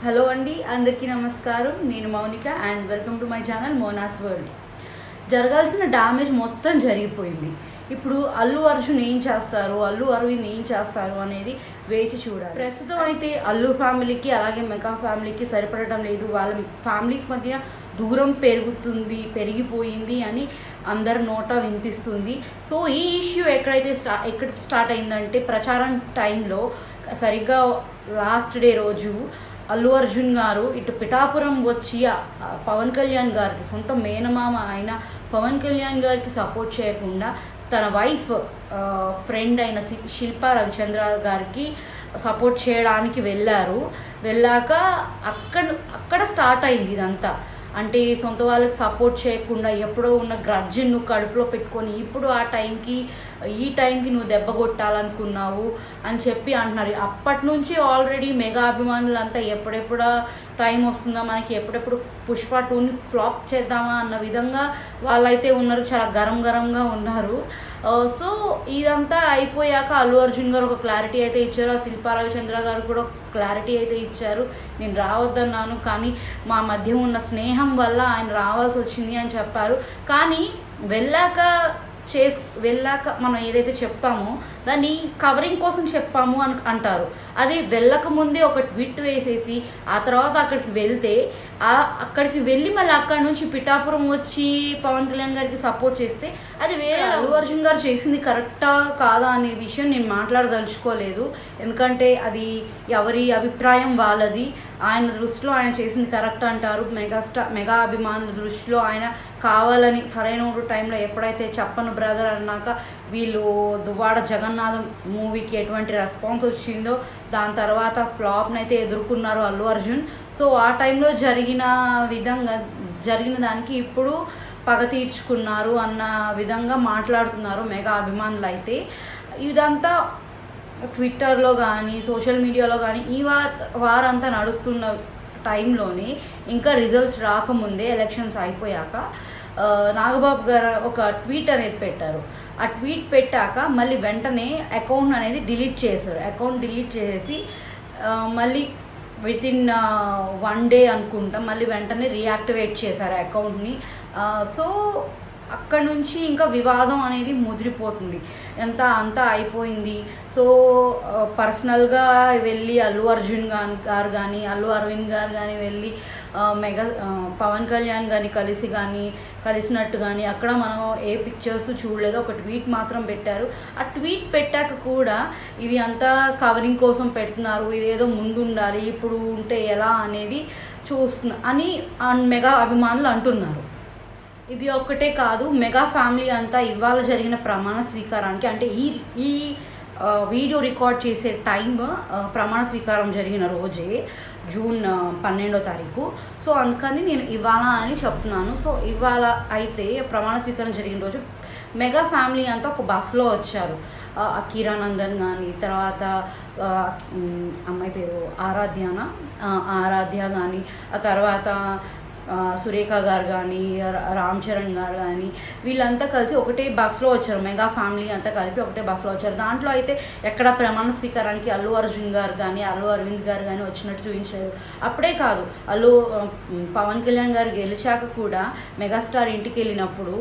Hello అండి, అందరికీ నమస్కారం. నేను Mounika and welcome to my channel Mona's world. జరగాల్సిన డ్యామేజ్ మొత్తం జరిగిపోయింది. ఇప్పుడు అల్లు అర్జున్ ఏం చేస్తారు, అల్లు అరవింద్ ఏం చేస్తారు అనేది వేచి చూడాలి. ప్రస్తుతం అయితే అల్లు ఫ్యామిలీకి అలాగే మెగా ఫ్యామిలీకి సరిపడటం లేదు. వాళ్ళ ఫ్యామిలీస్ మధ్య దూరం పెరిగిపోయింది అని అందరి నోట వినిపిస్తుంది. సో ఈ ఇష్యూ ఎక్కడ స్టార్ట్ అయిందంటే ప్రచారం టైంలో సరిగ్గా లాస్ట్ డే రోజు అల్లు అర్జున్ గారు ఇటు పిఠాపురం వచ్చి పవన్ కళ్యాణ్ గారికి, సొంత మేనమామ అయిన పవన్ కళ్యాణ్ గారికి సపోర్ట్ చేయకుండా తన వైఫ్ ఫ్రెండ్ అయిన శిల్పా రవిచంద్ర గారికి సపోర్ట్ చేయడానికి వెళ్ళాక అక్కడ స్టార్ట్ అయింది ఇదంతా. అంటే సొంత వాళ్ళకి సపోర్ట్ చేయకుండా ఎప్పుడో ఉన్న గ్రడ్జ్ని నువ్వు కడుపులో పెట్టుకొని ఇప్పుడు ఈ టైంకి నువ్వు దెబ్బ కొట్టాలనుకున్నావు అని చెప్పి అంటున్నారు. అప్పటి నుంచి ఆల్రెడీ మెగా అభిమానులు అంతా ఎప్పుడెప్పుడు టైం వస్తుందా, మనకి ఎప్పుడెప్పుడు పుష్ప 2ని ఫ్లాప్ చేద్దామా అన్న విధంగా వాళ్ళైతే ఉన్నారు. చాలా గరంగా ఉన్నారు. సో ఇదంతా అయిపోయాక అల్లు అర్జున్ గారు ఒక క్లారిటీ అయితే ఇచ్చారు. ఆ శిల్పా రవిచంద్ర గారు కూడా క్లారిటీ అయితే ఇచ్చారు. నేను రావద్దన్నాను, కానీ మా మధ్య ఉన్న స్నేహం వల్ల ఆయన రావాల్సి వచ్చింది అని చెప్పారు. కానీ వెళ్ళాక మనం ఏదైతే చెప్తామో దాన్ని కవరింగ్ కోసం చెప్పాము అని అంటారు. అది వెళ్ళక ముందే ఒక ట్వీట్ వేసేసి ఆ తర్వాత అక్కడికి వెళ్ళి మళ్ళీ అక్కడి నుంచి పిఠాపురం వచ్చి పవన్ కళ్యాణ్ గారికి సపోర్ట్ చేస్తే అది వేరే. అల్లు అర్జున్ గారు చేసింది కరెక్టా కాదా అనే విషయం నేను మాట్లాడదలుచుకోలేదు. ఎందుకంటే అది ఎవరి అభిప్రాయం వాళ్ళది. ఆయన దృష్టిలో ఆయన చేసింది కరెక్ట్ అంటారు. మెగా అభిమానుల దృష్టిలో ఆయన కావాలని సరైన టైంలో ఎప్పుడైతే చెప్పను బ్రదర్ అన్నాక వీళ్ళు దువ్వాడ జగన్నాథం మూవీకి ఎటువంటి రెస్పాన్స్ వచ్చిందో దాని తర్వాత ఫ్లాప్ని అయితే ఎదుర్కొన్నారు అల్లు అర్జున్. సో ఆ టైంలో జరిగిన దానికి ఇప్పుడు పగ తీర్చుకున్నారు అన్న విధంగా మాట్లాడుతున్నారు మెగా అభిమానులు అయితే. ఇదంతా ట్విట్టర్లో కానీ సోషల్ మీడియాలో కానీ ఈ వారంతా నడుస్తున్న టైంలోనే ఇంకా రిజల్ట్స్ రాకముందే ఎలక్షన్స్ అయిపోయాక నాగబాబు గారు ఒక ట్వీట్ అనేది పెట్టారు. ఆ ట్వీట్ పెట్టాక మళ్ళీ వెంటనే అకౌంట్ అనేది డిలీట్ చేశారు. అకౌంట్ డిలీట్ చేసి మళ్ళీ వితిన్ 1 day అనుకుంటా మళ్ళీ వెంటనే రీయాక్టివేట్ చేశారు అకౌంట్ని. సో అక్కడ నుంచి ఇంకా వివాదం అనేది ముదిరిపోతుంది. అంతా అయిపోయింది. సో పర్సనల్గా వెళ్ళి అల్లు అర్జున్ గారు కానీ అల్లు అరవింద్ గారు కానీ వెళ్ళి పవన్ కళ్యాణ్ గారిని కలిసినట్టు కానీ అక్కడ మనం ఏ పిక్చర్స్ చూడలేదు. ఒక ట్వీట్ మాత్రం పెట్టారు. ఆ ట్వీట్ పెట్టాక కూడా ఇది అంతా కవరింగ్ కోసం పెడుతున్నారు, ఇదేదో ముందు ఉండాలి, ఇప్పుడు ఉంటే ఎలా అనేది అని మెగా అభిమానులు అంటున్నారు. ఇది ఒక్కటే కాదు, మెగా ఫ్యామిలీ అంతా ఇవాళ జరిగిన ప్రమాణ స్వీకారానికి, అంటే ఈ వీడియో రికార్డ్ చేసే టైం ప్రమాణ స్వీకారం జరిగిన రోజే జూన్ 12వ తారీఖు. సో అందుకని నేను ఇవాళ అని చెప్తున్నాను. సో ఇవాళ అయితే ప్రమాణ స్వీకారం జరిగిన రోజు మెగా ఫ్యామిలీ అంతా ఒక బస్సులో వచ్చారు. కిరానందన్ కానీ, తర్వాత అమ్మాయి పేరు ఆరాధ్య కానీ, ఆ తర్వాత సురేఖ గారు కానీ, రామ్ చరణ్ గారు కానీ, వీళ్ళంతా కలిసి ఒకటే బస్సులో వచ్చారు. మెగా ఫ్యామిలీ అంతా కలిపి ఒకటే బస్సులో వచ్చారు. దాంట్లో అయితే ఎక్కడ ప్రమాణ స్వీకారానికి అల్లు అర్జున్ గారు కానీ అల్లు అరవింద్ గారు కానీ వచ్చినట్టు చూపించలేదు. అప్పుడే కాదు, పవన్ కళ్యాణ్ గారు గెలిచాక కూడా మెగాస్టార్ ఇంటికి వెళ్ళినప్పుడు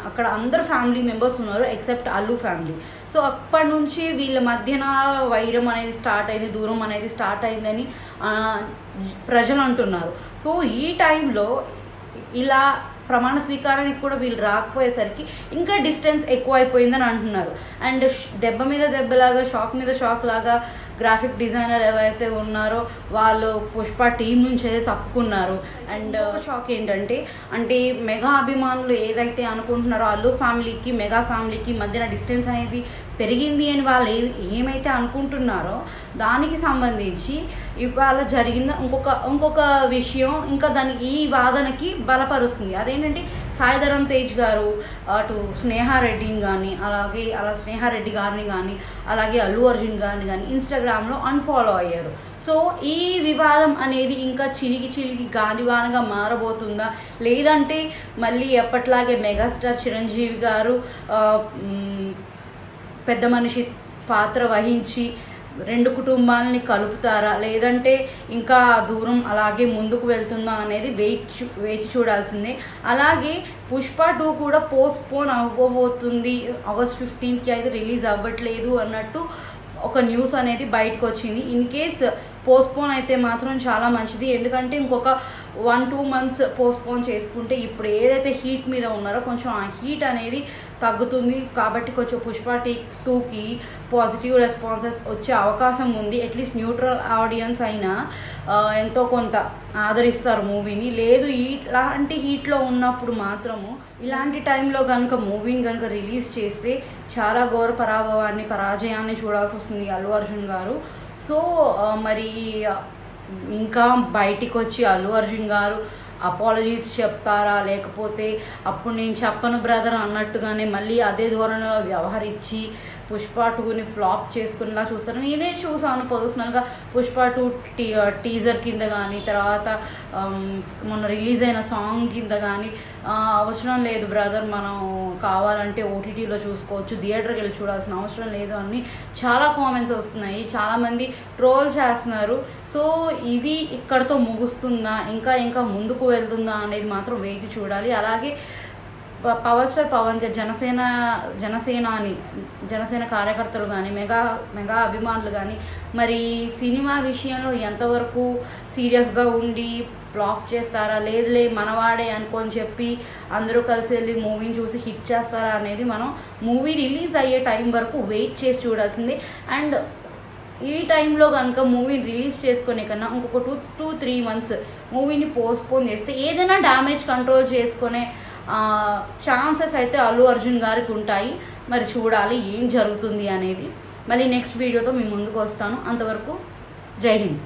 అక్కడ అందరు ఫ్యామిలీ మెంబర్స్ ఉన్నారు ఎక్సెప్ట్ అల్లు ఫ్యామిలీ. సో అప్పటి నుంచి వీళ్ళ మధ్యన వైరం అనేది స్టార్ట్ అయింది, దూరం అనేది స్టార్ట్ అయిందని ప్రజలు అంటున్నారు. సో ఈ టైంలో ఇలా ప్రమాణ స్వీకారానికి కూడా వీళ్ళు రాకపోయేసరికి ఇంకా డిస్టెన్స్ ఎక్కువ అయిపోయిందని అంటున్నారు. అండ్ దెబ్బ మీద దెబ్బలాగా, షాక్ మీద షాక్ లాగా గ్రాఫిక్ డిజైనర్ ఎవరైతే ఉన్నారో వాళ్ళు పుష్ప టీం నుంచి అయితే తప్పుకున్నారు. అండ్ ఒక షాక్ ఏంటంటే, మెగా అభిమానులు ఏదైతే అనుకుంటున్నారో అల్లు ఫ్యామిలీకి మెగా ఫ్యామిలీకి మధ్యన డిస్టెన్స్ అనేది పెరిగింది అని వాళ్ళు ఏమైతే అనుకుంటున్నారో దానికి సంబంధించి ఇవాళ జరిగిన ఇంకొక విషయం ఇంకా ఈ వాదనకి బలపరుస్తుంది. అదేంటంటే సాయిధరం తేజ్ గారు అటు స్నేహారెడ్డిని కానీ స్నేహారెడ్డి గారిని కానీ అలాగే అల్లు అర్జున్ గారిని కానీ ఇన్స్టాగ్రామ్లో అన్ఫాలో అయ్యారు. సో ఈ వివాదం అనేది ఇంకా చిలికి గాలివానగా మారబోతుందా, లేదంటే మళ్ళీ ఎప్పట్లాగే మెగాస్టార్ చిరంజీవి గారు పెద్ద మనిషి పాత్ర వహించి రెండు కుటుంబాలని కలుపుతారా లేదంటే ఇంకా దూరం అలాగే ముందుకు వెళ్తుందా అనేది వేచి చూడాల్సిందే. అలాగే పుష్ప 2 కూడా పోస్ట్పోన్ అవ్వబోతుంది, August 15కి అయితే రిలీజ్ అవ్వట్లేదు అన్నట్టు ఒక న్యూస్ అనేది బయటకు వచ్చింది. ఇన్ కేస్ పోస్ట్పోన్ అయితే మాత్రం చాలా మంచిది, ఎందుకంటే ఇంకొక 1-2 months పోస్ట్పోన్ చేసుకుంటే ఇప్పుడు ఏదైతే హీట్ మీద ఉన్నారో కొంచెం ఆ హీట్ అనేది తగ్గుతుంది. కాబట్టి కొంచెం పుష్ప 2కి పాజిటివ్ రెస్పాన్సెస్ వచ్చే అవకాశం ఉంది. అట్లీస్ట్ న్యూట్రల్ ఆడియన్స్ అయినా ఎంతో కొంత ఆదరిస్తారు మూవీని. లేదు ఇలాంటి హీట్లో ఉన్నప్పుడు మాత్రము ఇలాంటి టైంలో కనుక మూవీని కనుక రిలీజ్ చేస్తే చాలా ఘోర పరాజయాన్ని చూడాల్సి వస్తుంది అల్లు అర్జున్ గారు. సో మరి ఇంకా బయటికి వచ్చి అల్లు అర్జున్ గారు అపాలజీస్ చెప్తారా, లేకపోతే అప్పుడు నేను చెప్పను బ్రదర్ అన్నట్టుగానే మళ్ళీ అదే ధోరణిలో వ్యవహరించి పుష్ప 2ని ఫ్లాప్ చేసుకునేలా చూస్తారు. నేనే చూసాను పర్సనల్గా పుష్ప 2 టీజర్ కింద కానీ తర్వాత మొన్న రిలీజ్ అయిన సాంగ్ కింద కానీ అవసరం లేదు బ్రదర్, మనం కావాలంటే ఓటీటీలో చూసుకోవచ్చు, థియేటర్కి వెళ్ళి చూడాల్సిన అవసరం లేదు అని చాలా కామెంట్స్ వస్తున్నాయి, చాలామంది ట్రోల్ చేస్తున్నారు. సో ఇది ఇక్కడతో ముగుస్తుందా, ఇంకా ముందుకు వెళ్తుందా అనేది మాత్రం వేచి చూడాలి. అలాగే పవర్ స్టార్ పవన్ జనసేన కార్యకర్తలు కానీ మెగా అభిమానులు కానీ మరి సినిమా విషయంలో ఎంతవరకు సీరియస్గా ఉండి ఫ్లాప్ చేస్తారా, లేదులే మనవాడే అనుకొని చెప్పి అందరూ కలిసి వెళ్ళి మూవీని చూసి హిట్ చేస్తారా అనేది మనం మూవీ రిలీజ్ అయ్యే టైం వరకు వెయిట్ చేసి చూడాల్సిందే. అండ్ ఈ టైంలో కనుక మూవీని రిలీజ్ చేసుకునే కన్నా ఇంకొక 2-3 months మూవీని పోస్ట్పోన్ చేస్తే ఏదైనా డ్యామేజ్ కంట్రోల్ చేసుకునే ఛాన్సెస్ అయితే అల్లు అర్జున్ గారికి ఉంటాయి. మరి చూడాలి ఏం జరుగుతుంది అనేది. మళ్ళీ నెక్స్ట్ వీడియోతో మీ ముందుకు వస్తాను. అంతవరకు జై హింద్.